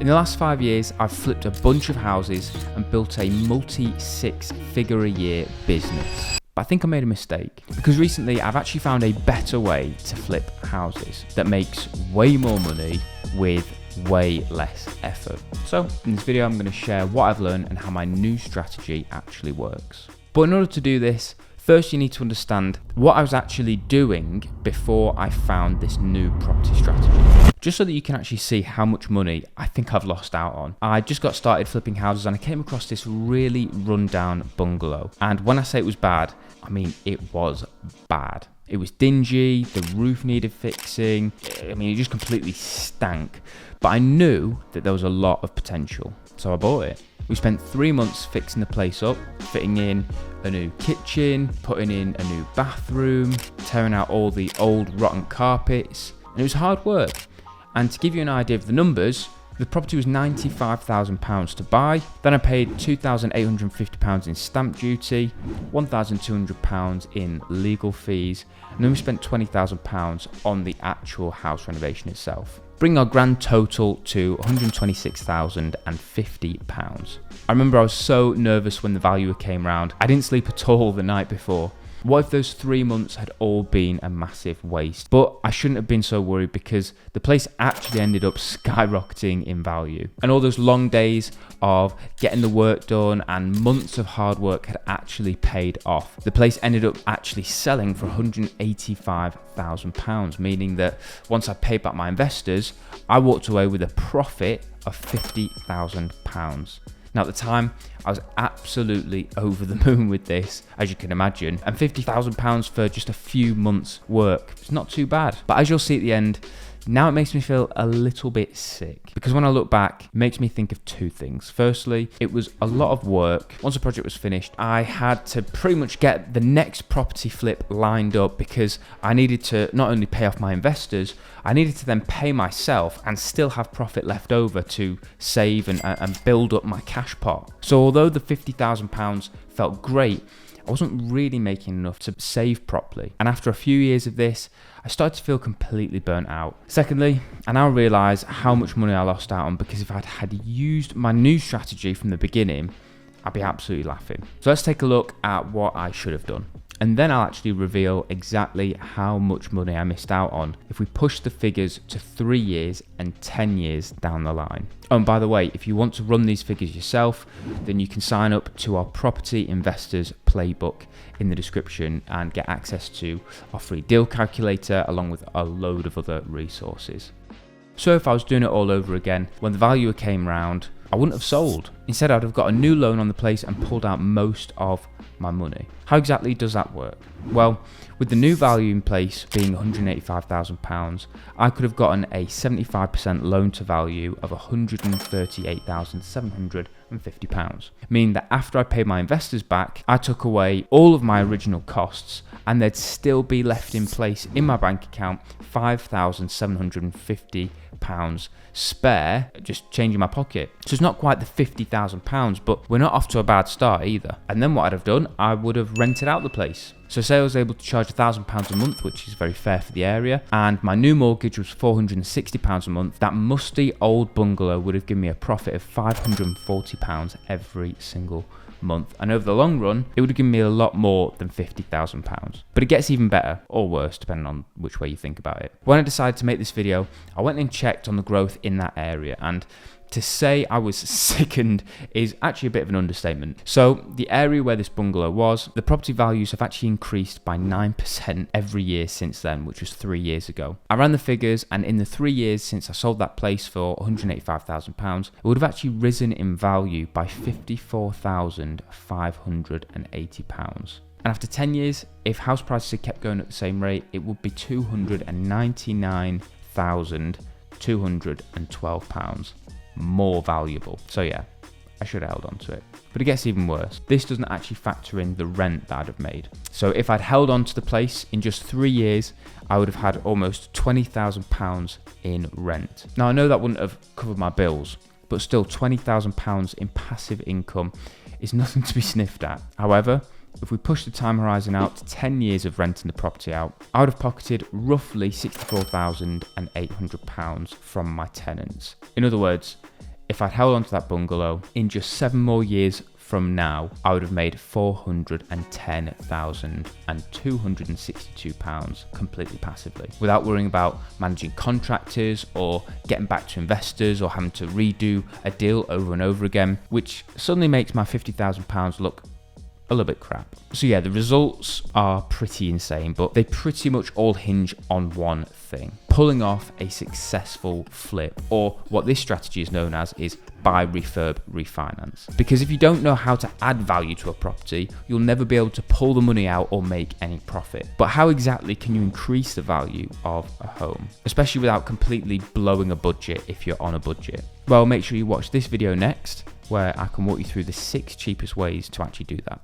In the last 5 years, I've flipped a bunch of houses and built a multi-6-figure-a-year business. But I think I made a mistake, because recently I've actually found a better way to flip houses that makes way more money with way less effort. So in this video, I'm going to share what I've learned and how my new strategy actually works. But in order to do this, first you need to understand what I was actually doing before I found this new property strategy. Just so that you can actually see how much money I think I've lost out on. I just got started flipping houses and I came across this really rundown bungalow. And when I say it was bad, I mean it was bad. It was dingy, the roof needed fixing. I mean, it just completely stank. But I knew that there was a lot of potential, so I bought it. We spent 3 months fixing the place up, fitting in a new kitchen, putting in a new bathroom, tearing out all the old rotten carpets, and it was hard work. And to give you an idea of the numbers, the property was £95,000 to buy. Then I paid £2,850 in stamp duty, £1,200 in legal fees, and then we spent £20,000 on the actual house renovation itself, bringing our grand total to £126,050. I remember I was so nervous when the valuer came round. I didn't sleep at all the night before. What if those 3 months had all been a massive waste? But I shouldn't have been so worried, because the place actually ended up skyrocketing in value. And all those long days of getting the work done and months of hard work had actually paid off. The place ended up actually selling for £185,000, meaning that once I paid back my investors, I walked away with a profit of £50,000. Now at the time, I was absolutely over the moon with this, as you can imagine, and £50,000 for just a few months' work is not too bad. But as you'll see at the end, now it makes me feel a little bit sick, because when I look back, it makes me think of two things. Firstly, it was a lot of work. Once the project was finished, I had to pretty much get the next property flip lined up, because I needed to not only pay off my investors, I needed to then pay myself and still have profit left over to save and build up my cash pot. So although the £50,000 felt great, I wasn't really making enough to save properly. And after a few years of this, I started to feel completely burnt out. Secondly, I now realise how much money I lost out on, because if I had used my new strategy from the beginning, I'd be absolutely laughing. So let's take a look at what I should have done. And then I'll actually reveal exactly how much money I missed out on if we push the figures to 3 years and 10 years down the line. Oh, and by the way, if you want to run these figures yourself, then you can sign up to our Property Investors Playbook in the description and get access to our free deal calculator along with a load of other resources. So if I was doing it all over again, when the valuer came round, I wouldn't have sold. Instead, I'd have got a new loan on the place and pulled out most of my money. How exactly does that work? Well, with the new value in place being £185,000, I could have gotten a 75% loan to value of £138,750, meaning that after I paid my investors back, I took away all of my original costs and there'd still be left in place in my bank account £5,750 spare, just changing my pocket. So it's not quite the £50,000, but we're not off to a bad start either. And then what I'd have done, I would have rented out the place. So say I was able to charge £1,000 a month, which is very fair for the area, and my new mortgage was £460 a month, that musty old bungalow would have given me a profit of £540 every single month. And over the long run, it would have given me a lot more than £50,000. But it gets even better, or worse, depending on which way you think about it. When I decided to make this video, I went and checked on the growth in that area, and to say I was sickened is actually a bit of an understatement. So the area where this bungalow was, the property values have actually increased by 9% every year since then, which was 3 years ago. I ran the figures, and in the 3 years since I sold that place for £185,000, it would have actually risen in value by £54,580. And after 10 years, if house prices had kept going at the same rate, it would be £299,212 more valuable. So yeah, I should have held on to it. But it gets even worse. This doesn't actually factor in the rent that I'd have made. So if I'd held on to the place, in just 3 years, I would have had almost £20,000 in rent. Now I know that wouldn't have covered my bills, but still £20,000 in passive income is nothing to be sniffed at. However, if we push the time horizon out to 10 years of renting the property out, I would have pocketed roughly £64,800 from my tenants. In other words, if I'd held on to that bungalow, in just 7 more years from now, I would have made £410,262 completely passively, without worrying about managing contractors or getting back to investors or having to redo a deal over and over again, which suddenly makes my £50,000 look a little bit crap. So yeah, the results are pretty insane, but they pretty much all hinge on one thing: pulling off a successful flip, or what this strategy is known as is buy, refurb, refinance. Because if you don't know how to add value to a property, you'll never be able to pull the money out or make any profit. But how exactly can you increase the value of a home, especially without completely blowing a budget if you're on a budget? Well, make sure you watch this video next, where I can walk you through the 6 cheapest ways to actually do that.